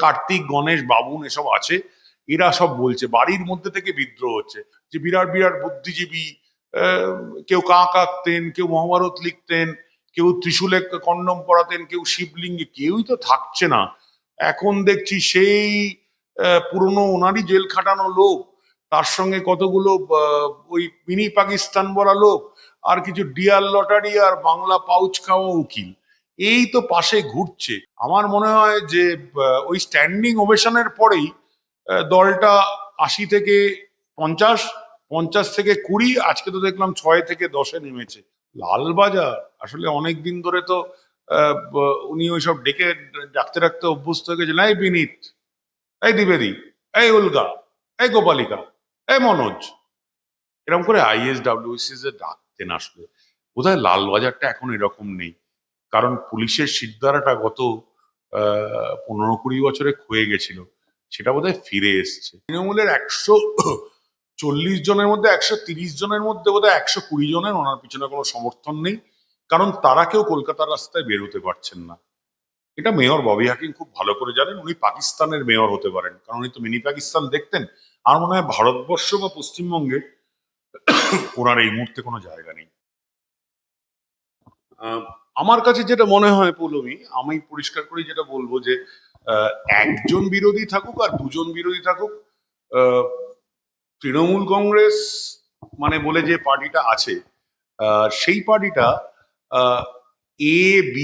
কার্তিক, গণেশ, বাবুন এসব আছে, এরা সব বলছে বাড়ির মধ্যে থেকে বিদ্রোহ হচ্ছে যে বিরাট বিরাট বুদ্ধিজীবী, কেউ কাক আঁকতেন, কেউ মহাভারত লিখতেন, কেউ ত্রিশূলে কন্ডম পরাতেন, কেউ শিবলিঙ্গে, কেউই তো থাকছে না। এখন দেখছি সেই পুরনো ওনারই জেল খাটানো লোক, তার সঙ্গে কতগুলো ওই মিনি পাকিস্তান বলা লোক, আর কিছু ডিয়ার লটারি আর বাংলা পাউচ খাওয়া উকিল, এই তো পাশে ঘুরছে। আমার মনে হয় যে ওই স্ট্যান্ডিং ওভেশনের পরেই দলটা 80 থেকে 50, 50 থেকে 20, আজকে তো দেখলাম 6 থেকে 10-এ নেমেছে। লালবাজার আসলে অনেক দিন ধরে তো উনি ওইসব ডেকে ডাকতে ডাকতে অভ্যস্ত হয়ে গেছেন, এই বিনীত, এই দ্বিবেদী, এই উলগা, এই গোপালিকা, এই মনোজ, এরকম করে ISWCs এ ডাকতেন। আসলে বোধহয় লালবাজারটা এখন এরকম নেই, কারণ পুলিশের শিরদাঁড়াটা গত 15-20 বছরে ক্ষয়ে গেছিল, সেটা বোধহয় ফিরে এসছে। তৃণমূলের 140 জনের মধ্যে 130 জনের মধ্যে বোধহয় 120 জনের ওনার পিছনে কোনো সমর্থন নেই, কারণ তারা কেউ কলকাতার রাস্তায় বের হতে পারছেন না। এটা মেয়র ববি হাকিম খুব ভালো করে জানেন, উনি পাকিস্তানের মেয়র হতে পারেন, কারণ উনি তো মিনি পাকিস্তান দেখতেন। আমার মনে হয় ভারতবর্ষ বা পশ্চিমবঙ্গে ওনার এই মুহূর্তে কোনো জায়গা নেই। আমার কাছে যেটা মনে হয় পৌলমী, আমি পরিষ্কার করে যেটা বলবো যে একজন বিরোধী থাকুক আর দুজন বিরোধী থাকুক, তৃণমূল কংগ্রেস মানে বলে যে পার্টিটা আছে, সেই পার্টিটা A B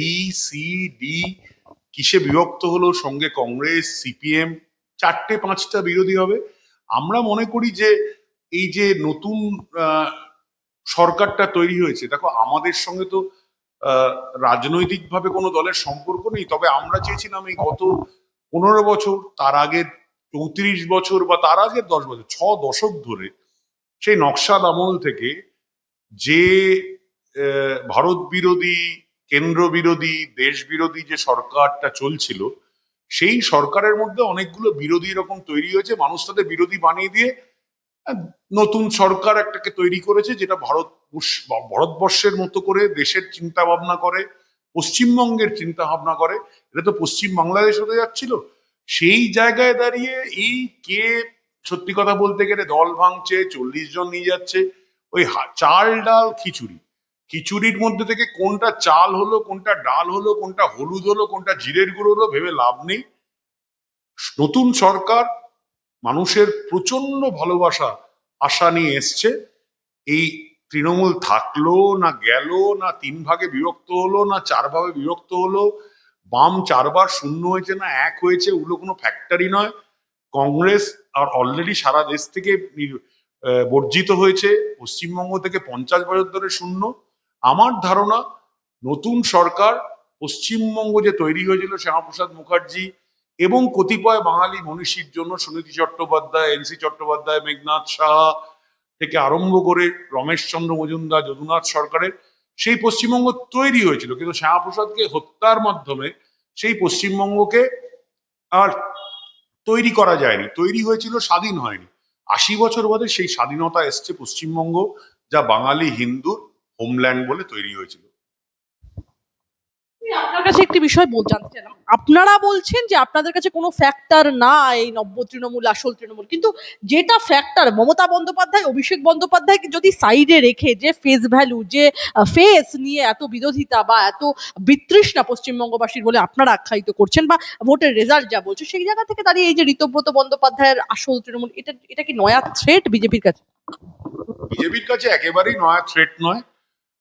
C D কিসে বিভক্ত হলো, সঙ্গে কংগ্রেস, CPM, 4-5টা বিরোধী হবে। আমরা মনে করি যে এই যে নতুন সরকারটা তৈরি হয়েছে, দেখো আমাদের সঙ্গে তো রাজনৈতিকভাবে কোনো দলের সম্পর্ক নেই, তবে আমরা চেয়েছিলাম এই গত 15 বছর, তার আগে 34 বছর, বা তার আগে 10 বছর, 6 দশক ধরে সেই নকশাল আমল থেকে যে ভারত বিরোধী, কেন্দ্র বিরোধী, দেশ বিরোধী যে সরকারটা চলছিল, সেই সরকারের মধ্যে অনেকগুলো বিরোধী এরকম তৈরি হয়েছে, মানুষ তাদের বিরোধী বানিয়ে দিয়ে নতুন সরকার একটাকে তৈরি করেছে, যেটা ভারতবর্ষের মতো করে দেশের চিন্তা ভাবনা করে, পশ্চিমবঙ্গের চিন্তা ভাবনা করে। এটা তো পশ্চিম বাংলাদেশ হতে যাচ্ছিল। সেই জায়গায় দাঁড়িয়ে এই কে, সত্যি কথা বলতে গেলে দল ভাঙছে, 40 জন নিয়ে যাচ্ছে, ওই চাল ডাল খিচুড়ি, খিচুড়ির মধ্যে থেকে কোনটা চাল হলো, কোনটা ডাল হলো, কোনটা হলুদ হলো, কোনটা জিরের গুঁড়ো হলো, ভেবে লাভ নেই। নতুন সরকার মানুষের প্রচন্ড ভালোবাসা আশা নিয়ে এসছে। এই তৃণমূল থাকলো না গেল, না 3 ভাগে বিভক্ত হলো, না 4 ভাগে বিভক্ত হলো, বাম 4 বার শূন্য হয়েছে না 1 হয়েছে, ওগুলো কোনো ফ্যাক্টরি নয়। কংগ্রেস আর অলরেডি সারা দেশ থেকে বর্জিত হয়েছে, পশ্চিমবঙ্গ থেকে 50 বছর ধরে শূন্য। আমার ধারণা নতুন সরকার, পশ্চিমবঙ্গ যে তৈরি হয়েছিল শ্যামাপ্রসাদ মুখার্জি এবং কতিপয় বাঙালি মনীষীর জন্য, সুনীতি চট্টোপাধ্যায়, NC চট্টোপাধ্যায়, মেঘনাথ সাহা থেকে আরম্ভ করে রমেশচন্দ্র মজুমদার, যদুনাথ সরকারের সেই পশ্চিমবঙ্গ তৈরি হয়েছিল, কিন্তু শ্যামাপ্রসাদকে হত্যার মাধ্যমে সেই পশ্চিমবঙ্গকে আর তৈরি করা যায়নি, তৈরি হয়েছিল, স্বাধীন হয়নি। 80 বছর বাদে সেই স্বাধীনতা এসছে পশ্চিমবঙ্গ, যা বাঙালি হিন্দুর হোমল্যান্ড বলে তৈরি হয়েছিল। আপনার কাছে একটি বিষয় জানতে চাইলাম, আপনারা বলছেন যে আপনাদের কাছে কোনো ফ্যাক্টর না এই নব্য তৃণমূল আসল তৃণমূল, কিন্তু যেটা ফ্যাক্টর মমতা বন্দ্যোপাধ্যায়, অভিষেক বন্দ্যোপাধ্যায়কে যদি সাইডে রেখে, যে ফেস ভ্যালু, যে ফেস নিয়ে এত বিরোধিতা বা এত বিতৃষ্ণা পশ্চিমবঙ্গবাসীর বলে আপনারা আখ্যায়িত করছেন, বা ভোটের রেজাল্ট যা বলছে, সেই জায়গা থেকে দাঁড়িয়ে এই যে ঋতব্রত বন্দ্যোপাধ্যায়ের আসল তৃণমূল, এটা কি নয়া থ্রেট বিজেপির কাছে? বিজেপির কাছে একেবারেই নয়া থ্রেট নয়।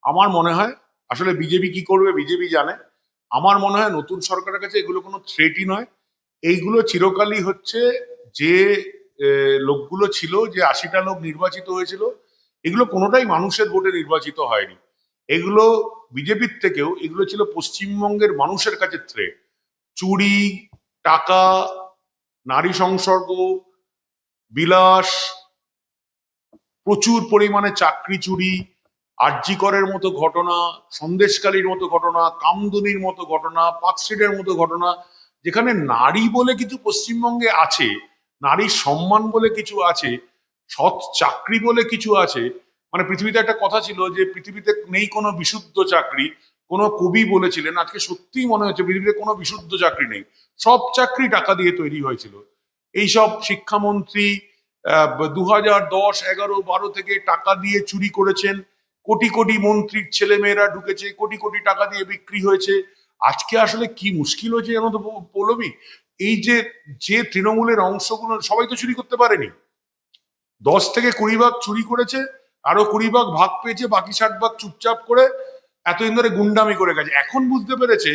আমার মনে হয় আসলে বিজেপি কি করবে বিজেপি জানে। আমার মনে হয় নতুন সরকারের কাছে এগুলো কোনো থ্রেটই নয়। এইগুলো চিরকালই হচ্ছে যে লোকগুলো ছিল, যে 80টা লোক নির্বাচিত হয়েছিল, এগুলো কোনোটাই মানুষের ভোটে নির্বাচিত হয়নি। এগুলো বিজেপির থেকেও এগুলো ছিল পশ্চিমবঙ্গের মানুষের কাছে থ্রেট। চুরি, টাকা, নারী সংসর্গ, বিলাস, প্রচুর পরিমাণে চাকরি চুরি, আরজি করের মতো ঘটনা, সন্দেশকালীর মতো ঘটনা, কামদুনির মতো ঘটনা, পার্কস্ট্রিটের মতো ঘটনা, যেখানে নারী বলে কিছু পশ্চিমবঙ্গে আছে, নারীর সম্মান বলে কিছু আছে, সৎ চাকরি বলে কিছু আছে। মানে পৃথিবীতে একটা কথা ছিল যে পৃথিবীতে নেই কোনো বিশুদ্ধ চাকরি, কোনো কবি বলেছিলেন, আজকে সত্যিই মনে হচ্ছে পৃথিবীতে কোনো বিশুদ্ধ চাকরি নেই, সব চাকরি টাকা দিয়ে তৈরি হয়েছিল। এইসব শিক্ষামন্ত্রী 2010, 11, 12 থেকে টাকা দিয়ে চুরি করেছেন, কোটি কোটি মন্ত্রীর ছেলে মেয়েরা ঢুকেছে, কোটি কোটি টাকা দিয়ে বিক্রি হয়েছে। আজকে আসলে কি মুশকিল হয়েছে জানো তো পৌলমী, এই যে যে তৃণমূলের অংশগুলো সবাই তো চুরি করতে পারেনি, 10 থেকে 20 ভাগ চুরি করেছে, আরো 20 ভাগ ভাগ পেয়েছে, বাকি 60 ভাগ চুপচাপ করে এতদিন ধরে গুন্ডামি করে গেছে। এখন বুঝতে পেরেছে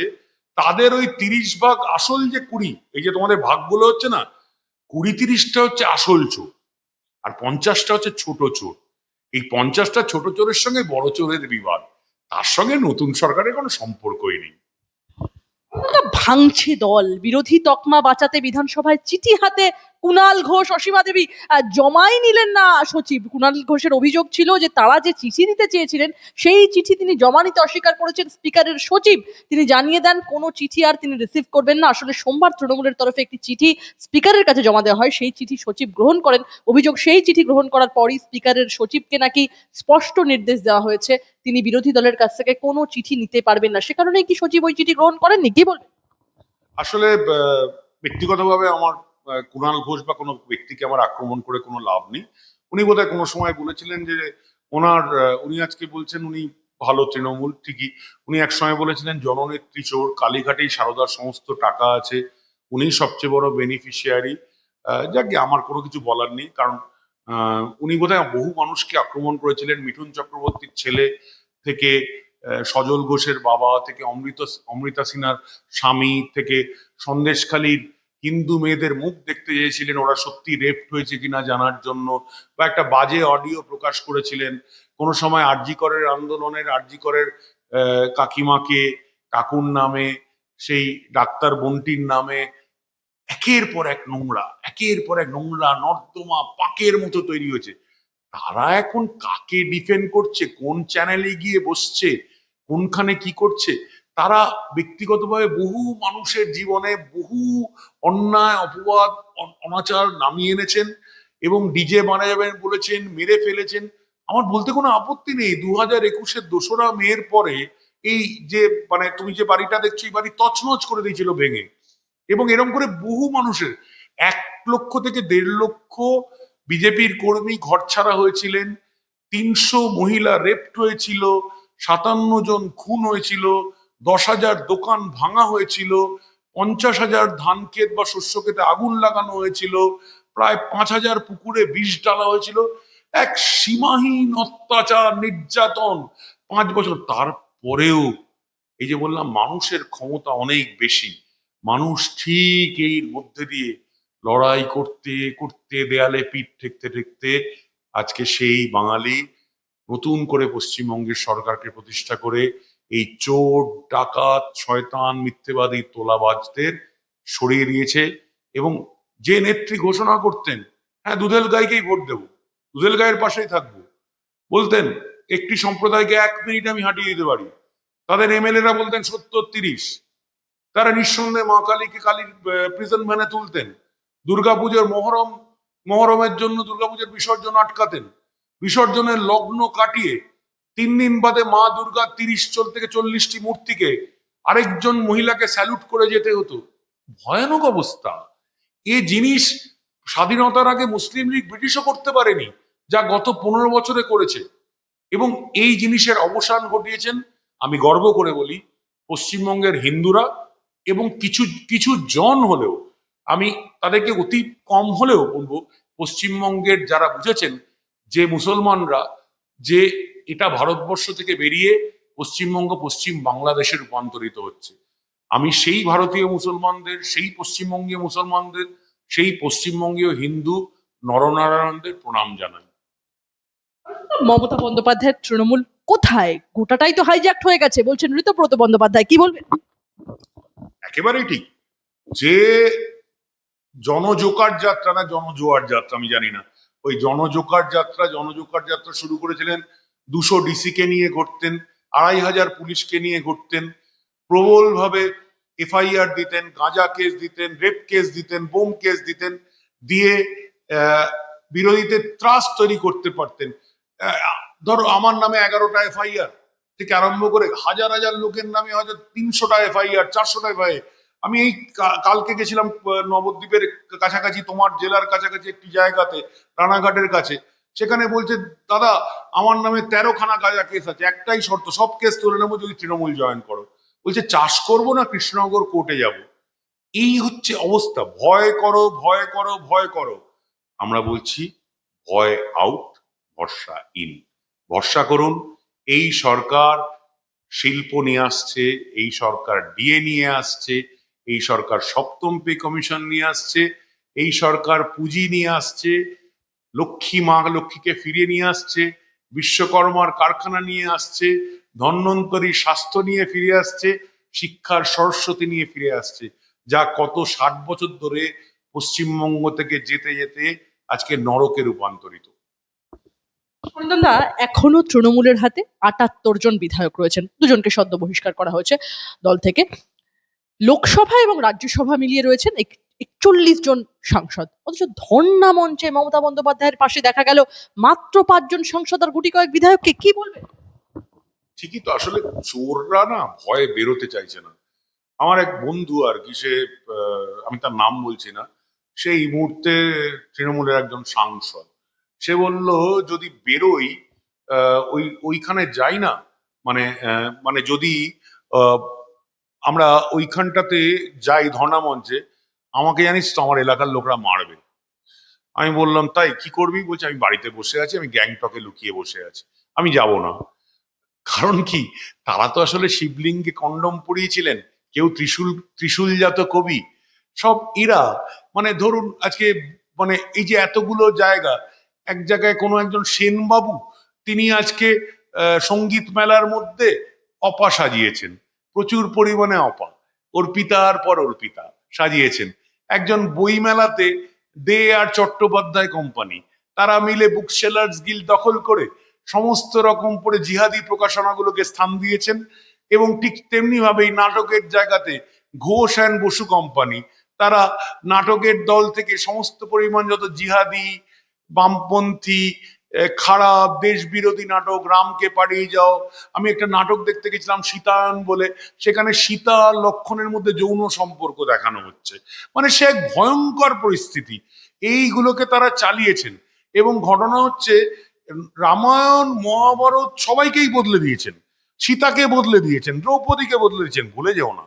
তাদের ওই 30 ভাগ আসল যে 20, এই যে তোমাদের ভাগগুলো হচ্ছে না, 20-30টা হচ্ছে আসল চোর, আর 50টা হচ্ছে ছোট চোর। এই 50টা ছোট চোরের সঙ্গে বড় চোরের বিবাদ, তার সঙ্গে নতুন সরকারের কোনো সম্পর্কই নেই। একটা ভাঙছে দল, বিরোধী তকমা বাঁচাতে বিধানসভায় চিঠি হাতে কুণাল ঘোষ, অসীমা দেবী জমাই নিলেন না সচিব। কুণাল ঘোষের অভিযোগ ছিল যে তারা যে চিঠি দিতে চেয়েছিলেন সেই চিঠি তিনি জমা নিতে অস্বীকার করেছেন স্পিকারের সচিব। তিনি জানিয়ে দেন কোনো চিঠি আর তিনি রিসিভ করবেন না। আসলে সোমবার তৃণমূলের তরফে একটি চিঠি স্পিকারের কাছে জমা দেওয়া হয়, সেই চিঠি সচিব গ্রহণ করেন। অভিযোগ, সেই চিঠি গ্রহণ করার পরই স্পিকারের সচিবকে নাকি স্পষ্ট নির্দেশ দেওয়া হয়েছে তিনি বিরোধী দলের কাছ থেকে কোনো চিঠি নিতে পারবেন না। সে কারণেই কি সচিব ওই চিঠি গ্রহণ করেননি, কি বলবেন? আসলে ব্যক্তিগতভাবে আমার কুণাল ঘোষ বা কোনো ব্যক্তিকে আমার আক্রমণ করে কোনো লাভ নেই। উনি বোধহয় কোনো সময় বলেছিলেন যে উনি আজকে বলছেন উনি ভালো তৃণমূল, ঠিকই। উনি এক সময় বলেছিলেন জননেত্রী চোর, কালীঘাটেই সারদার সমস্ত টাকা আছে, উনি সবচেয়ে বড় বেনিফিশিয়ারি। যাকে আমার কোনো কিছু বলার নেই, কারণ উনি বোধহয় বহু মানুষকে আক্রমণ করেছিলেন, মিঠুন চক্রবর্তীর ছেলে থেকে সজল ঘোষের বাবা থেকে অমৃতা সিনহার স্বামী থেকে সন্দেশখালীর হিন্দু মেয়েদের মুখ দেখতে চেয়েছিলেন ওরা সত্যি রেপ হয়েছে কিনা জানার জন্য, বা একটা বাজে অডিও প্রকাশ করেছিলেন কোনো সময় আরজিকরের আন্দোলনের, আরজিকরের কাকিমাকে কাকুর নামে, সেই ডাক্তার বন্টির নামে একের পর এক নোংরা, একের পর এক নোংরা নর্দমা পাকের মতো তৈরি হয়েছে। তারা এখন কাকে ডিফেন্ড করছে, কোন চ্যানেলে গিয়ে বসছে, কোনখানে কি করছে, তারা ব্যক্তিগতভাবে বহু মানুষের জীবনে বহু অন্যায় অপবাদ অনাচার নামিয়ে এনেছেন এবং ডিজে বানাবেন বলেছেন, মেরে ফেলেছেন। আমার বলতে কোনো আপত্তি নেই, 2021-এর 2রা মের পরে এই যে মানে তুমি যে বাড়িটা দেখছো, এই বাড়ি তছনছ করে দিয়েছিল ভেঙে, এবং এরকম করে বহু মানুষের 1 লক্ষ থেকে 1.5 লক্ষ বিজেপির কর্মী ঘরছাড়া হয়েছিলেন, 300 মহিলা রেপ্ট হয়েছিল, 57 জন খুন হয়েছিল, 10,000 দোকান ভাঙা হয়েছিল, 50,000 ধান ক্ষেত বা শস্য ক্ষেতে আগুন লাগানো হয়েছিল, প্রায় 5,000 পুকুরে বিষ ডালা হয়েছিল। এক সীমাহীন অত্যাচার, নির্যাতন 5 বছর। তারপরেও এই যে বললাম মানুষের ক্ষমতা অনেক বেশি, মানুষ ঠিক এর মধ্যে দিয়ে লড়াই করতে করতে দেয়ালে পিঠ ঠেকতে ঠেকতে আজকে সেই বাঙালি নতুন করে পশ্চিমবঙ্গের সরকারকে প্রতিষ্ঠা করে এই চোর ডাকাত শয়তান মিথ্যেবাদী তোলাবাজদের সরিয়ে দিয়েছে। এবং যে নেত্রী ঘোষণা করতেন, হ্যাঁ দুধেল গাইকেই ভোট দেবো, দুধেল গাইয়ের পাশেই থাকবো, বলতেন একটি সম্প্রদায়কে 1 মিনিট আমি হাঁটিয়ে দিতে পারি, তাদের এমএলএরা বলতেন 70-30, তারা নিঃসন্দেহে মা কালীকে কালীর প্রিজন ভ্যানে তুলতেন, দুর্গাপুজোর মহরমের জন্য দুর্গাপুজোর বিসর্জন আটকাতেন, বিসর্জনের লগ্ন কাটিয়ে 3 দিন বাদে মা দুর্গা 30 থেকে 40টি মূর্তিকে আরেকজন মহিলাকে স্যালুট করে যেতে হতো। ভয়ানক অবস্থা। এ জিনিস স্বাধীনতার আগে মুসলিম লীগ ব্রিটিশও করতে পারেনি, যা গত 15 বছরে করেছে। এবং এই জিনিসের অবসান ঘটিয়েছেন, আমি গর্ব করে বলি, পশ্চিমবঙ্গের হিন্দুরা। এবং কিছু কিছু জন হলেও, আমি তাদেরকে অতি কম হলেও বলবো, পশ্চিমবঙ্গের যারা বুঝেছেন যে মুসলমানরা যে এটা ভারতবর্ষ থেকে বেরিয়ে পশ্চিমবঙ্গ পশ্চিম বাংলাদেশে রূপান্তরিত হচ্ছে, আমি সেই ভারতীয় মুসলমানদের, সেই পশ্চিমবঙ্গীয় মুসলমানদের, সেই পশ্চিমবঙ্গীয় হিন্দু নরনারায়ণদের প্রণাম জানাই। মমতা বন্দ্যোপাধ্যায়ের তৃণমূল কোথায়? গোটাটাই তো হাইজ্যাক্ট হয়ে গেছে বলছেন ঋতব্রত বন্দ্যোপাধ্যায়, কি বলবেন? একেবারেই ঠিক। যে জনজোকার যাত্রা না জনজোয়ার যাত্রা আমি জানি না, ওই জনজোকার যাত্রা শুরু করেছিলেন, 200 ডিসি কে নিয়ে ঘুরতেন, 2,500 পুলিশকে নিয়ে ঘুরতেন, প্রবল ভাবে এফআইআর দিতেন, গাঁজা কেস দিতেন, রেপ কেস দিতেন, বোম কেস দিতেন, দিয়ে বিরোধীদের ত্রাস তৈরি করতে পারতেন। ধরো আমার নামে 11টা এফআইআর, থেকে আরম্ভ করে হাজার হাজার লোকের নামে হয়তো 300টা এফআইআর, 400টা এফআইআর। আমি এই কালকে গেছিলাম নবদ্বীপের কাছাকাছি, তোমার জেলার কাছাকাছি একটি জায়গাতে, রানাঘাটের কাছে। সেখানে বলছে, দাদা আমার নামে 13খানা গাঁজা কেস আছে, একটাই শর্ত, সব কেস তুলে নেবো যদি তৃণমূল জয়েন করো। বলছে চাষ করবো না কৃষ্ণনগর কোর্টে যাব। এই হচ্ছে অবস্থা। ভয় করো, ভয় করো, ভয় করো। আমরা বলছি ভয় আউট, ভরসা ইন। ভরসা করুন, এই সরকার শিল্প নিয়ে আসছে, এই সরকার ডিএ নিয়ে আসছে, এই সরকার সপ্তম পে কমিশন নিয়ে আসছে, এই সরকার পুঁজি নিয়ে আসছে, মা লক্ষ্মীকে ফিরিয়ে নিয়ে আসছে, বিশ্বকর্মার কারখানা নিয়ে আসছে, ধন্বন্তরী স্বাস্থ্য নিয়ে ফিরে আসছে, শিক্ষার সরস্বতী নিয়ে ফিরে আসছে, যা কত 60 বছর ধরে পশ্চিমবঙ্গ থেকে যেতে যেতে আজকে নরকে রূপান্তরিত। অরিন্দম দা, এখনো তৃণমূলের হাতে 78 জন বিধায়ক রয়েছেন, দুজনকে সদ্য বহিষ্কার করা হয়েছে দল থেকে। লোকসভা এবং রাজ্যসভা মিলিয়ে রয়েছেন 41 জন সাংসদ, অথচ ধর্ণা মঞ্চে মমতা বন্দ্যোপাধ্যায়ের পাশে দেখা গেল মাত্র 5 জন সাংসদ আর গুটি কয়েক বিধায়ককে। কি বলবেন? ঠিকই তো, আসলে চোররা না ভয়ে বেরোতে চাইছে না। আমার এক বন্ধু আর কি, সে আমি তার নাম বলছি না, সে এই মুহূর্তে তৃণমূলের একজন সাংসদ। সে বলল যদি বেরোই, ওইখানে যাই না, মানে যদি আহ, আমরা ওইখানটাতে যাই ধর্ণা মঞ্চে, আমাকে জানিস তো আমার এলাকার লোকরা মারবে। আমি বললাম তাই কি করবি? বলছে আমি বাড়িতে বসে আছি, আমি গ্যাংটকে লুকিয়ে বসে আছি, আমি যাব না। কারণ কি, তারা তো আসলে শিবলিঙ্গে কন্ডম পরিয়েছিলেন, কেউ ত্রিশূলজাত কবি, সব এরা। মানে ধরুন আজকে, মানে এই যে এতগুলো জায়গা, এক জায়গায় কোনো একজন সেনবাবু, তিনি আজকে সঙ্গীত মেলার মধ্যে অপা সাজিয়েছেন, প্রচুর পরিমাণে অপা, অর্পিতার পর অর্পিতা সাজিয়েছেন। একজন বই মেলাতে দে আর চট্টোপাধ্যায় কোম্পানি, তারা মিলে বুক সেলার্স গিল্ড দখল করে সমস্ত রকম পড়ে জিহাদি প্রকাশনাগুলোকে স্থান দিয়েছেন। এবং ঠিক তেমনি ভাবেই নাটকের জায়গাতে ঘোষ অ্যান্ড বসু কোম্পানি, তারা নাটকের দল থেকে সমস্ত পরিমাণ যত জিহাদি, বামপন্থী, খারাপ দেশ বিরোধী নাটক, রামকে পাড়িয়ে যাও। আমি একটা নাটক দেখতে গেছিলাম সীতায়ন বলে, সেখানে সীতা আর লক্ষণের মধ্যে যৌন সম্পর্ক দেখানো হচ্ছে। মানে সে এক ভয়ঙ্কর পরিস্থিতি। এইগুলোকে তারা চালিয়েছেন। এবং ঘটনা হচ্ছে, রামায়ণ মহাভারত সবাইকেই বদলে দিয়েছেন, সীতাকে বদলে দিয়েছেন, দ্রৌপদীকে বদলে দিয়েছেন। ভুলে যেও না,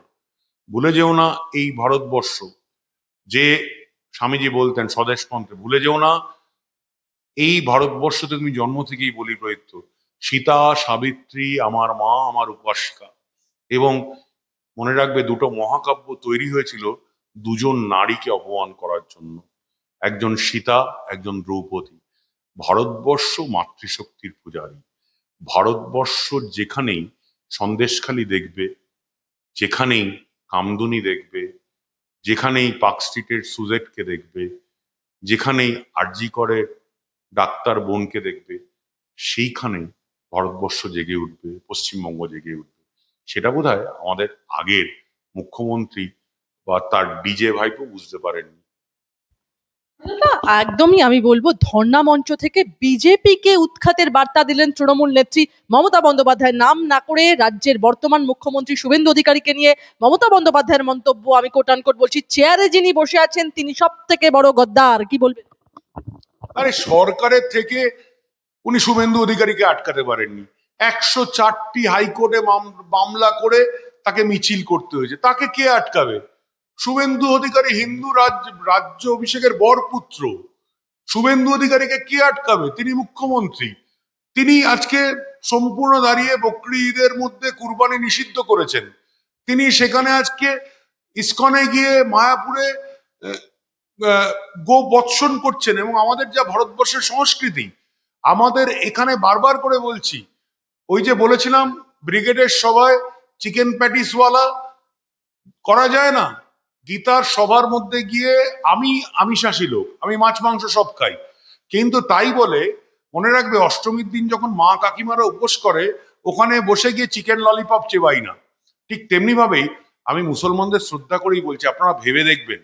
ভুলে যেও না এই ভারতবর্ষ, যে স্বামীজি বলতেন স্বদেশ মন্ত্রে, ভুলে যেও না এই ভারতবর্ষতে তুমি জন্ম থেকেই বলি প্রয়ত্ত, সীতা সাবিত্রী আমার মা, আমার উপাসিকা। এবং মনে রাখবে, দুটো মহাকাব্য তৈরি হয়েছিল দুজন নারীকে অপমান করার জন্য, একজন সীতা, একজন দ্রৌপদী। ভারতবর্ষ মাতৃশক্তির পূজারী। ভারতবর্ষ যেখানেই সন্দেশখালি দেখবে, যেখানেই কামদুনি দেখবে, যেখানেই পার্ক স্ট্রিটের সুজেটকে দেখবে, যেখানেই আরজি করের ডাক্তার বোনকে দেখবে, সেইখানেই ভারতবর্ষ জেগে উঠবে, পশ্চিমবঙ্গ জেগে উঠবে। সেটা বোধহয় আমাদের আগের মুখ্যমন্ত্রী বা তার ডিজে ভাইপো বুঝতে পারেননি। না, একদমই আমি বলবো ধর্ণা মঞ্চ থেকে বিজেপিকে উৎখাতের বার্তা দিলেন তৃণমূল নেত্রী মমতা বন্দ্যোপাধ্যায়। নাম না করে রাজ্যের বর্তমান মুখ্যমন্ত্রী শুভেন্দু অধিকারীকে নিয়ে মমতা বন্দ্যোপাধ্যায়ের মন্তব্য, আমি কোট বলছি, চেয়ারে যিনি বসে আছেন তিনি সব থেকে বড় গদ্দার। কি বলবেন? আরে সরকারের থেকে উনি শুভেন্দু অধিকারীকে আটকাতে পারেননি। 104টি হাইকোর্টে মামলা করে তাকে মিছিল করতে হয়েছে, তাকে কে আটকাবে? শুভেন্দু অধিকারী হিন্দু রাজ্য অভিষেকের বরপুত্র। শুভেন্দু অধিকারীকে কে আটকাবে? তিনি মুখ্যমন্ত্রী। তিনি আজকে সম্পূর্ণ দাঁড়িয়ে বকরি ঈদের মধ্যে কুরবানি নিষিদ্ধ করেছেন। তিনি সেখানে আজকে ইসকনে গিয়ে মায়াপুরে গো বৎসন করছেন। এবং আমাদের যা ভারতবর্ষের সংস্কৃতি, আমাদের এখানে বারবার করে বলছি, ওই যে বলেছিলাম ব্রিগেডের সভায় চিকেন প্যাটিসওয়ালা করা যায় না, গীতার সভার মধ্যে গিয়ে আমি আমিষাশী লোক, আমি মাছ মাংস সব খাই, কিন্তু তাই বলে মনে রাখবে অষ্টমীর দিন যখন মা কাকিমারা উপোস করে, ওখানে বসে গিয়ে চিকেন ললিপপ চেবাই না। ঠিক তেমনি ভাবেই আমি মুসলমানদের শ্রদ্ধা করেই বলছি, আপনারা ভেবে দেখবেন,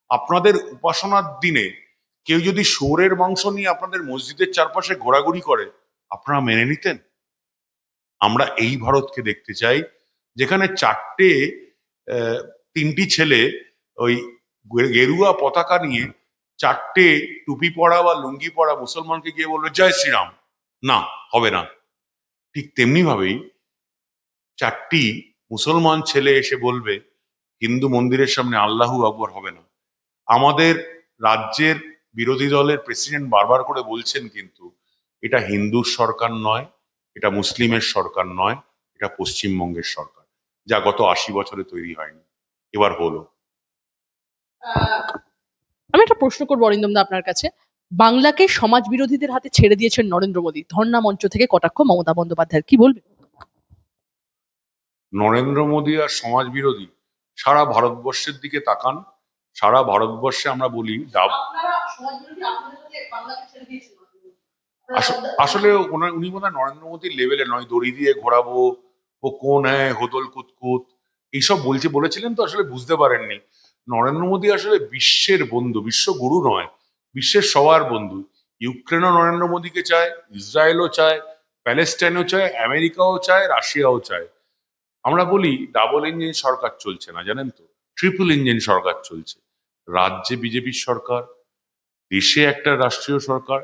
আপনাদের উপাসনার দিনে কেউ যদি শুয়োরের মাংস নিয়ে আপনাদের মসজিদের চারপাশে ঘোরাঘুরি করে, আপনারা মেনে নিতেন? আমরা এই ভারতকে দেখতে চাই যেখানে তিনটি ছেলে ওই গেরুয়া পতাকা নিয়ে চারটে টুপি পরা বা লুঙ্গি পরা মুসলমানকে গিয়ে বলবে জয় শ্রীরাম। না, হবে না। ঠিক তেমনি ভাবেই চারটি মুসলমান ছেলে এসে বলবে হিন্দু মন্দিরের সামনে আল্লাহু আকবর, হবে না। আমাদের রাজ্যের বিরোধী দলের প্রেসিডেন্ট বারবার করে বলছেন কিন্তু এটা হিন্দুর সরকার নয়, এটা মুসলিমের সরকার নয়, এটা পশ্চিমবঙ্গের সরকার, যা গত ৮০ বছরে তৈরি হয়নি, এবার হলো। আমি একটা প্রশ্ন করবো অরিন্দম দা আপনার কাছে। বাংলাকে সমাজ বিরোধীদের হাতে ছেড়ে দিয়েছেন নরেন্দ্র মোদী, ধর্ণা মঞ্চ থেকে কটাক্ষ মমতা বন্দ্যোপাধ্যায়ের, কি বলবেন? নরেন্দ্র মোদী আর সমাজ বিরোধী, সারা ভারতবর্ষের দিকে তাকান। সারা ভারতবর্ষে আমরা বলি আসলে উনি বোধ হয় নরেন্দ্র মোদীর লেভেলে নয়, দড়ি দিয়ে ঘোরাবো, ও কোন হ্যাঁ হোদল কুতকুত এইসব বলেছিলেন, তো আসলে বুঝতে পারেননি। নরেন্দ্র মোদী আসলে বিশ্বের বন্ধু, বিশ্বগুরু নয়, বিশ্বের সবার বন্ধু। ইউক্রেনও নরেন্দ্র মোদীকে চায়, ইসরায়েলও চায়, প্যালেস্টাইনও চায়, আমেরিকাও চায়, রাশিয়াও চায়। আমরা বলি ডাবল ইঞ্জিন সরকার চলছে না, জানেন তো, ট্রিপল ইঞ্জিন সরকার চলছে। রাজ্যে বিজেপির সরকার, দেশে একটা রাষ্ট্রীয় সরকার,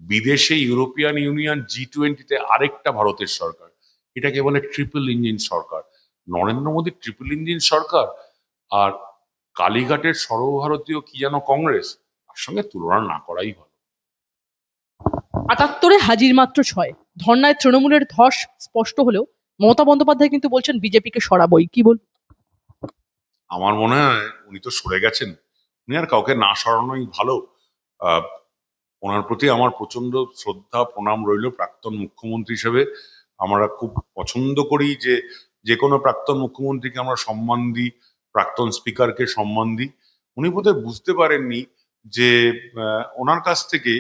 বিদেশে ইউরোপিয়ান ইউনিয়ন G20-তে আরেকটা ভারতের সরকার। এটাকে বলে ট্রিপল ইঞ্জিন সরকার। নরেন্দ্র মোদী ট্রিপল ইঞ্জিন সরকার আর কালীঘাটের সর্বভারতীয় কি যেন কংগ্রেস, তার সঙ্গে তুলনা না করাই ভালো। ৭৮-এ হাজির মাত্র ৬। ধর্নায় তৃণমূলের ধস স্পষ্ট হলেও মমতা বন্দ্যোপাধ্যায় কিন্তু বলছেন বিজেপিকে সরাবই, কি বল? আমার মনে হয় উনি তো সরে গেছেন, উনি আর কাউকে না সরানোই ভালো। আহ ওনার প্রতি আমার প্রচন্ড শ্রদ্ধা প্রণাম রইল প্রাক্তন মুখ্যমন্ত্রী হিসেবে। আমরা খুব পছন্দ করি যে যে কোনো প্রাক্তন মুখ্যমন্ত্রীকে আমরা সম্মান দিই, প্রাক্তন স্পিকারকে সম্মান দিই। উনি বোধহয় বুঝতে পারেননি যে ওনার কাছ থেকে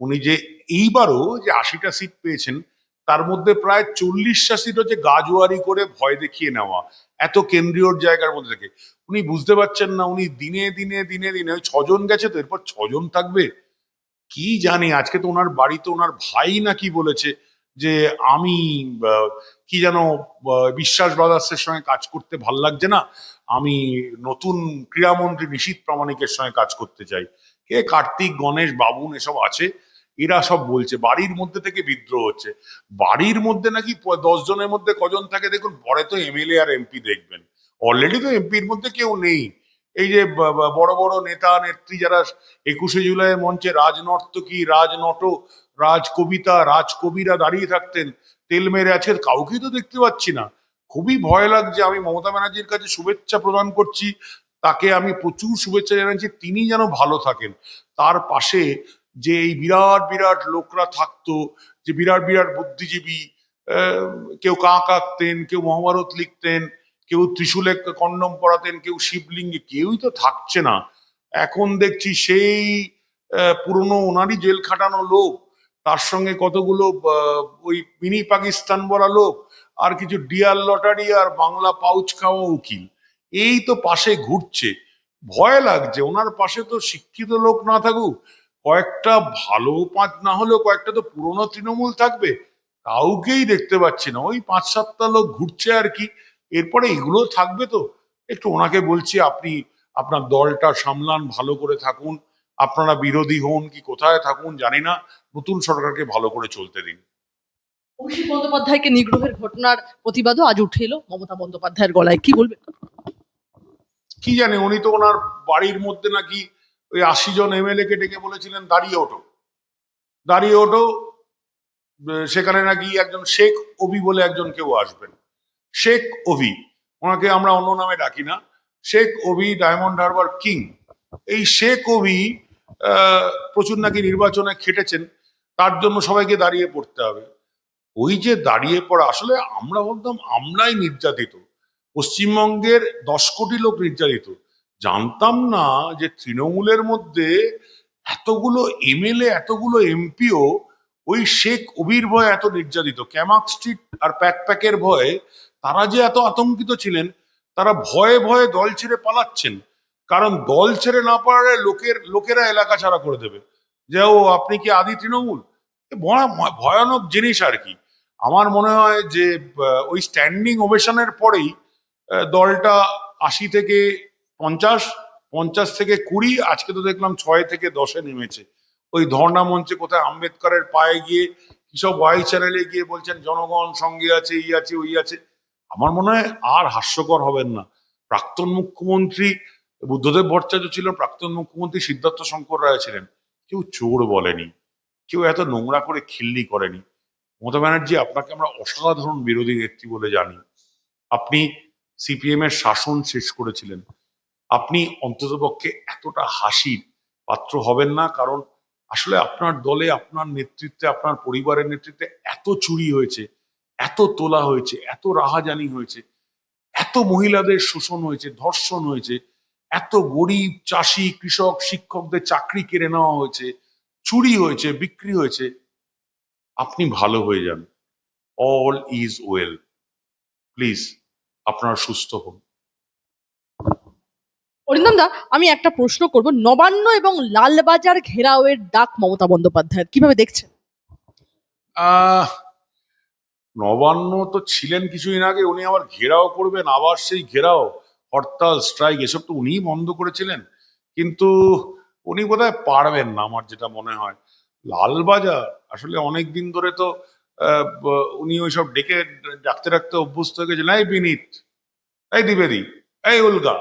উনি যে এইবারও যে ৮০টা সিট পেয়েছেন, তার মধ্যে প্রায় ৪০টা সিট হচ্ছে গাজোয়ারি করে ভয় দেখিয়ে নেওয়া, এত কেন্দ্রীয় জায়গার মধ্যে থেকে। উনি বুঝতে পারছেন না, উনি দিনে দিনে দিনে দিনে ওই ৬জন গেছে, তো এরপর ৬জন থাকবে কি জানি। আজকে তো ওনার বাড়িতে ওনার ভাই নাকি বলেছে যে আমি কি যেন বিশ্বাস ব্রাদার্সের সঙ্গে কাজ করতে ভাল লাগছে না, আমি নতুন ক্রীড়ামন্ত্রী নিশীথ প্রামাণিকের সঙ্গে কাজ করতে চাই। কে কার্তিক, গণেশ, বাবুন এসব আছে, এরা সব বলছে। বাড়ির মধ্যে থেকে বিদ্রোহ হচ্ছে। বাড়ির মধ্যে নাকি ১০ জনের মধ্যে কজন থাকে দেখুন, পরে তো MLA আর MP দেখবেন। অলরেডি তো এমপির মধ্যে কেউ নেই। এই যে বড় বড় নেতা নেত্রী যারা ২১শে জুলাই মঞ্চে রাজনর্তকী, রাজনট, রাজকবিতা, রাজকবিরা দাঁড়িয়ে থাকতেন, তেল মেরে আছে, কাউকেই তো দেখতে পাচ্ছি না। খুবই ভয় লাগছে। আমি মমতা ব্যানার্জির কাছে শুভেচ্ছা প্রদান করছি, তাকে আমি প্রচুর শুভেচ্ছা জানাচ্ছি, তিনি যেন ভালো থাকেন। তার পাশে যে এই বিরাট বিরাট লোকরা থাকতো, যে বিরাট বিরাট বুদ্ধিজীবী, কেউ কাক আঁকতেন, কেউ মহাভারত লিখতেন, কেউ ত্রিশূলে কন্ডম পরাতেন, কেউ শিবলিঙ্গে, কেউই তো থাকছে না। এখন দেখছি সেই পুরনো ওনারই জেল খাটানো লোক, তার সঙ্গে কতগুলো ওই মিনি পাকিস্তান বলা লোক, আর কিছু ডিয়ার লটারি আর বাংলা পাউচ খাওয়া উকিল, এই তো পাশে ঘুরছে। ভয় লাগছে। ওনার পাশে তো শিক্ষিত লোক না থাকুক, কয়েকটা ভালো পাঁচ না হলেও কয়েকটা তো পুরনো তৃণমূল থাকবে, কাউকেই দেখতে পাচ্ছি না। ওই ৫-৭টা লোক ঘুরছে আর কি। এরপরে এগুলো থাকবে তো। একটু ওনাকে বলছি, আপনি আপনার দলটা সামলান, ভালো করে থাকুন, আপনারা বিরোধী হন কি কোথায় থাকুন জানি না, নতুন সরকারকে ভালো করে চলতে দিন। অভিষেক বন্দ্যোপাধ্যায়কে নিগ্রহের ঘটনার প্রতিবাদও আজ উঠে এলো মমতা বন্দ্যোপাধ্যায়ের গলায়, কি বলবেন? কি জানি, উনি তো ওনার বাড়ির মধ্যে নাকি ওই ৮০ জন MLA কে ডেকে বলেছিলেন দাঁড়িয়ে ওঠো, দাঁড়িয়ে ওঠো। সেখানে নাকি একজন শেখ অভি বলে একজন কেউ আসবেন। শেখ অভি, ওনাকে আমরা অন্য নামে ডাকি না, শেখ অভি ডায়মন্ড হারবার কিং। এই শেখ অভি প্রচুর নাকি নির্বাচনে খেটেছেন, তার জন্য সবাইকে দাঁড়িয়ে পড়তে হবে। ওই যে দাঁড়িয়ে পড়া, আসলে আমরা বলতাম আমরাই নির্যাতিত, পশ্চিমবঙ্গের ১০ কোটি লোক নির্যাতিত। জানতাম না যে তৃণমূলের মধ্যে এতগুলো MLA, এতগুলো MPও ওই শেখ অভির ভয়ে এত নির্যাতিত। ক্যামাক স্ট্রিট আর প্যাকের ভয়ে তারা যে এত আতঙ্কিত ছিলেন, তারা ভয়ে ভয়ে দল ছেড়ে পালাচ্ছেন। কারণ দল ছেড়ে না পারলে লোকেরা এলাকা ছাড়া করে দেবে, যে ও আপনি কি আদি তৃণমূল। ভয়ানক জিনিস আর কি। আমার মনে হয় যে ওই স্ট্যান্ডিং ওভেশনের পরেই দলটা 80 থেকে 50, 50 থেকে 20, আজকে তো দেখলাম 6 থেকে 10-এ নেমেছে। ওই ধর্ণা মঞ্চে কোথায় আম্বেদকরের পায়ে গিয়ে কিসব ওয়াই চ্যানেলে গিয়ে বলছেন জনগণ সঙ্গে আছে, এই আছে ওই আছে। আমার মনে হয় আর হাস্যকর হবেন না। প্রাক্তন মুখ্যমন্ত্রী বুদ্ধদেব ভট্টাচার্য ছিল, প্রাক্তন মুখ্যমন্ত্রী সিদ্ধার্থ শঙ্কর রায় ছিলেন। কেউ চোর বলেনি, কেউ এত নোংরা করে খিল্লি করেনি। মমতা ব্যানার্জি, আপনাকে আমরা অসাধারণ বিরোধী নেত্রী বলে জানি। আপনি সিপিএম এর শাসন শেষ করেছিলেন। আপনি অন্ততপক্ষে এতটা হাসির পাত্র হবেন না, কারণ আসলে আপনার দলে, আপনার নেতৃত্বে, আপনার পরিবারের নেতৃত্বে এত চুরি হয়েছে, এত তোলা হয়েছে, এত রাহাজানি হয়েছে, এত মহিলাদের শোষণ হয়েছে, ধর্ষণ হয়েছে, এত গরিব চাষি, কৃষক, শিক্ষকদের চাকরি কেড়ে নেওয়া হয়েছে, চুরি হয়েছে, বিক্রি হয়েছে। আপনি ভালো হয়ে যান। All is well. প্লিজ আপনারা সুস্থ হন। অরিন্দম দা, আমি একটা প্রশ্ন করব। নবান্ন এবং লালবাজার ঘেরাওয়ের ডাক মমতা বন্দ্যোপাধ্যায়ের কিভাবে দেখছেন? আহ নবান্ন তো ছিলেন কিছুদিন আগে, উনি আবার ঘেরাও করবেন, আবার সেই ঘেরাও, হরতাল, স্ট্রাইক, এসব তো উনিই বন্ধ করেছিলেন। কিন্তু উনি বোধহয় পারবেন না, আমার যেটা মনে হয়। লালবাজার আসলে অনেক দিন ধরে তো উনি ওইসব ডেকে ডাকতে ডাকতে অভ্যস্ত হয়ে গেছেন। এই বিনীত, এই দ্বিবেদী, এই উলগা,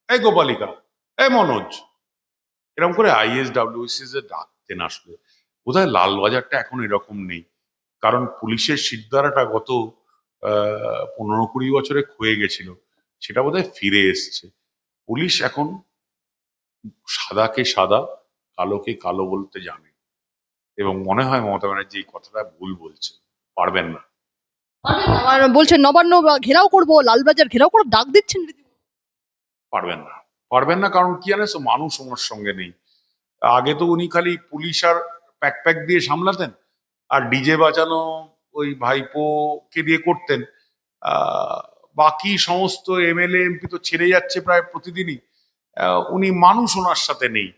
এই গোপালিকা, এই মনোজ, এরকম করে আইএসডব্লিউসি যে ডাকতেন। আসলে বোধহয় লালবাজারটা এখন এরকম নেই, কারণ পুলিশের শিরদাঁড়াটা গত 15-20 বছরে ক্ষয়ে গেছিল, সেটা বোধহয় ফিরে এসছে। পুলিশ এখন সাদাকে সাদা, কালোকে কালো বলতে জানে, এবং মনে হয় মমতা ব্যানার্জি এই কথাটা ভুল বলছে। পারবেন না, আর বলছেন নবান্ন ঘেরাও করব, লালবাজার ঘেরাও করে ডাক দিচ্ছেন রীতিমতো। পারবেন না, পারবেন না। কারণ কি জানেন তো, মানুষ ওনার সঙ্গে নেই। আগে তো উনি খালি পুলিশ আর প্যাক প্যাক দিয়ে সামলাতেন, আর ডিজে বাজানো ওই ভাইপোকে দিয়ে করতেন। আহ, বাকি সমস্ত এমএলএ এমপি তো ছেড়ে যাচ্ছে প্রায় প্রতিদিনই। উনি, মানুষ ওনার সাথে নেই।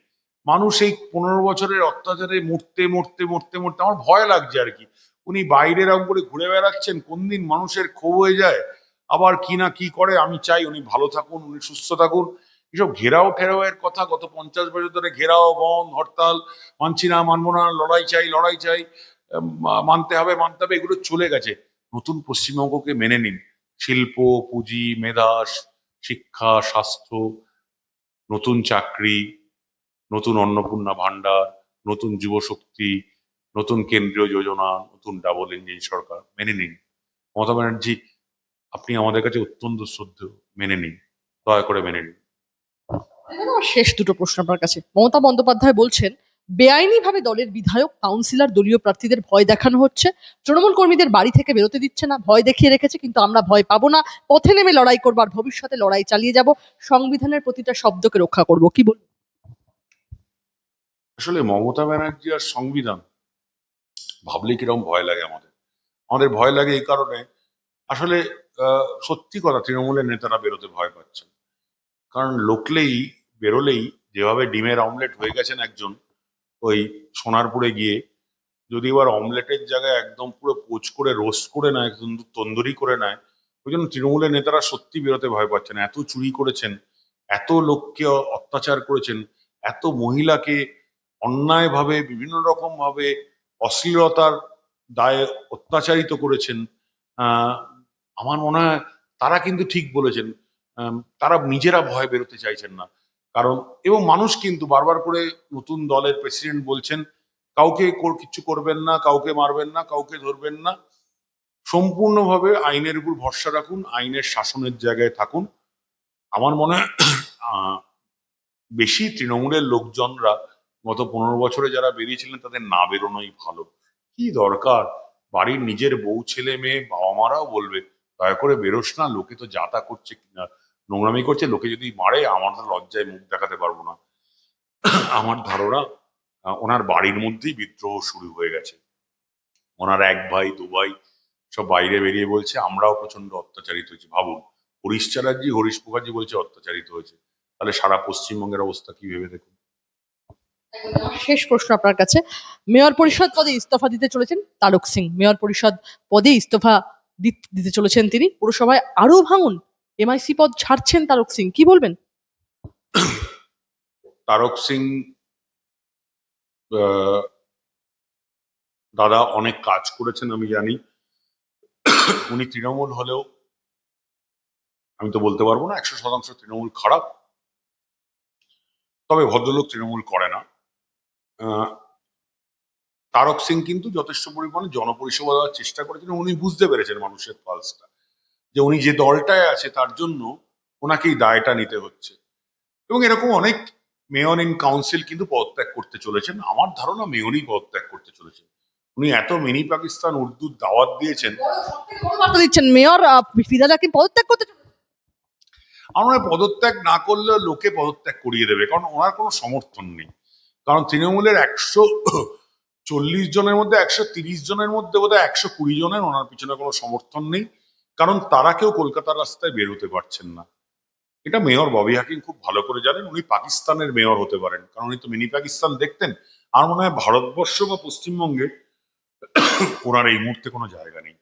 মানুষ এই 15 বছরের অত্যাচারে মরতে মরতে মরতে মরতে আমার ভয় লাগছে আর কি। উনি বাইরে এরকম করে ঘুরে বেড়াচ্ছেন, কোন দিন মানুষের ক্ষোভ হয়ে যায়, আবার কি না কি করে। আমি চাই উনি ভালো থাকুন, উনি সুস্থ থাকুন। এসব ঘেরাও ঠেরাওয়ের কথা, গত 50 বছর ধরে ঘেরাও, বন্ধ, হরতাল, মানছি না, মানবো না, লড়াই চাই, লড়াই চাই, মানতে হবে, মানতে হবে, এগুলো চলে গেছে। নতুন পশ্চিমবঙ্গকে মেনে নিন। শিল্প, পুঁজি, মেধা, শিক্ষা, স্বাস্থ্য, নতুন চাকরি, নতুন অন্নপূর্ণা ভান্ডার, নতুন যুবশক্তি, নতুন কেন্দ্রীয় যোজনা, নতুন ডাবল ইঞ্জিন সরকার মেনে নিন। মমতা ব্যানার্জি, আপনি আমাদের কাছে অত্যন্ত শ্রদ্ধেয়, মেনে নিন, দয়া করে মেনে নিন। এবার আমার শেষ দুটো প্রশ্ন আপনার কাছে। মমতা বন্দ্যোপাধ্যায় বলছেন বেআইনি ভাবে দলের বিধায়ক, কাউন্সিলর, দলীয় প্রার্থীদের ভয় দেখানো হচ্ছে, তৃণমূল কর্মীদের বাড়ি থেকে বেরোতে দিচ্ছে না, ভয় দেখিয়ে রেখেছে, কিন্তু আমরা ভয় পাবো না, পথে নেমে লড়াই করবো, আর ভবিষ্যতে লড়াই চালিয়ে যাব, সংবিধানের প্রতিটা শব্দকে রক্ষা করব। কি বলবো? আসলে মমতা ব্যানার্জি আর সংবিধান ভাবলে কিরকম ভয় লাগে আমাদের। আমাদের ভয় লাগে এই কারণে, আসলে সত্যি কথা, তৃণমূলের নেতারা বেরোতে ভয় পাচ্ছেন। কারণ লোকলেই, বেরোলেই, যেভাবে ডিমের অমলেট হয়ে গেছেন একজন ওই সোনারপুরে গিয়ে, যদি এবার অমলেটের জায়গায় একদম পুরো পোচ করে রোস্ট করে নেয়, তন্দুরি করে নেয়, ওই জন্য তৃণমূলের নেতারা সত্যি বেরোতে ভয় পাচ্ছেন। এত চুরি করেছেন, এত লোককে অত্যাচার করেছেন, এত মহিলাকে অন্যায়ভাবে বিভিন্ন রকম ভাবে অশ্লীলতার দায়ে অত্যাচারিত করেছেন। আহ আমার মনে হয় তারা কিন্তু ঠিক বলেছেন। তারা নিজেরা ভয় বেরোতে চাইছেন না। কারণ, এবং মানুষ কিন্তু বারবার করে নতুন দলের প্রেসিডেন্ট বলছেন কাউকে কিচ্ছু করবেন না, কাউকে মারবেন না, কাউকে ধরবেন না, সম্পূর্ণভাবে আইনের উপর ভরসা রাখুন, আইনের শাসনের জায়গায় থাকুন। আমার মনে হয় আহ, বেশি তৃণমূলের লোকজনরা গত 15 বছরে যারা বেরিয়েছিলেন তাদের না বেরোনোই ভালো। কি দরকার, বাড়ির নিজের বউ, ছেলে মেয়ে, বাবা মারাও বলবে দয়া করে বেরোস না, লোকে তো যা তা করছে, নোংরামি করছে, লোকে যদি মারে আমার তো লজ্জায় মুখ দেখাতে পারবো না। আমার ধারণা ওনার বাড়ির মধ্যেই বিদ্রোহ শুরু হয়ে গেছে। ওনার এক ভাই, দু ভাই সব বাইরে বেরিয়ে বলছে আমরাও প্রচন্ড অত্যাচারিত হয়েছি। ভাবুন, হরিশ চ্যাটার্জি, হরিশ মুখার্জি বলছে অত্যাচারিত হয়েছে, তাহলে সারা পশ্চিমবঙ্গের অবস্থা কি ভেবে দেখুন। শেষ প্রশ্ন আপনার কাছে, মেয়র পরিষদ পদে ইস্তফা দিতে চলেছেন তারক সিং, মেয়র পরিষদ পদে ইস্তফা দিতে চলেছেন তিনি, পুরসভায় আরো ভাঙুন, এমআইসি পদ ছাড়ছেন তারক সিং, কি বলবেন? তারক সিং দাদা অনেক কাজ করেছেন আমি জানি। উনি তৃণমূল হলেও আমি তো বলতে পারবো না 100% তৃণমূল খারাপ, তবে ভদ্রলোক তৃণমূল করে না। আহ, তারক সিং কিন্তু যথেষ্ট পরিমাণে জনপরিষেবা দেওয়ার চেষ্টা করেছেন। উনি বুঝতে পেরেছেন মানুষের পালসটা, যে উনি যে দলটায় আছে তার জন্য ওনাকেই দায়টা নিতে হচ্ছে। এবং এরকম অনেক মেয়র ইন কাউন্সিল কিন্তু পদত্যাগ করতে চলেছেন। আমার ধারণা মেয়রই পদত্যাগ করতে চলেছেন। উনি এত মিনি পাকিস্তান উর্দুর দাওয়াত দিয়েছেন। বড় বার্তা দিচ্ছেন মেয়র ফিরহাদ হাকিম পদত্যাগ করতে চলেছেন। আমরা পদত্যাগ না করলেও লোকে পদত্যাগ করিয়ে দেবে, কারণ ওনার কোনো সমর্থন নেই। কারণ তৃণমূলের 140 জনের মধ্যে 130 জনের মধ্যে বোধহয় 120 জনের ওনার পিছনে কোনো সমর্থন নেই, কারণ তারা কেউ কলকাতার রাস্তায় বের হতে পারছেন না। এটা মেয়র ববি হাকিম খুব ভালো করে জানেন। উনি পাকিস্তানের মেয়র হতে পারেন, কারণ উনি তো মিনি পাকিস্তান দেখতেন। আর মনে হয় ভারতবর্ষ বা পশ্চিমবঙ্গে ওনার এই মুহূর্তে কোনো জায়গা নেই।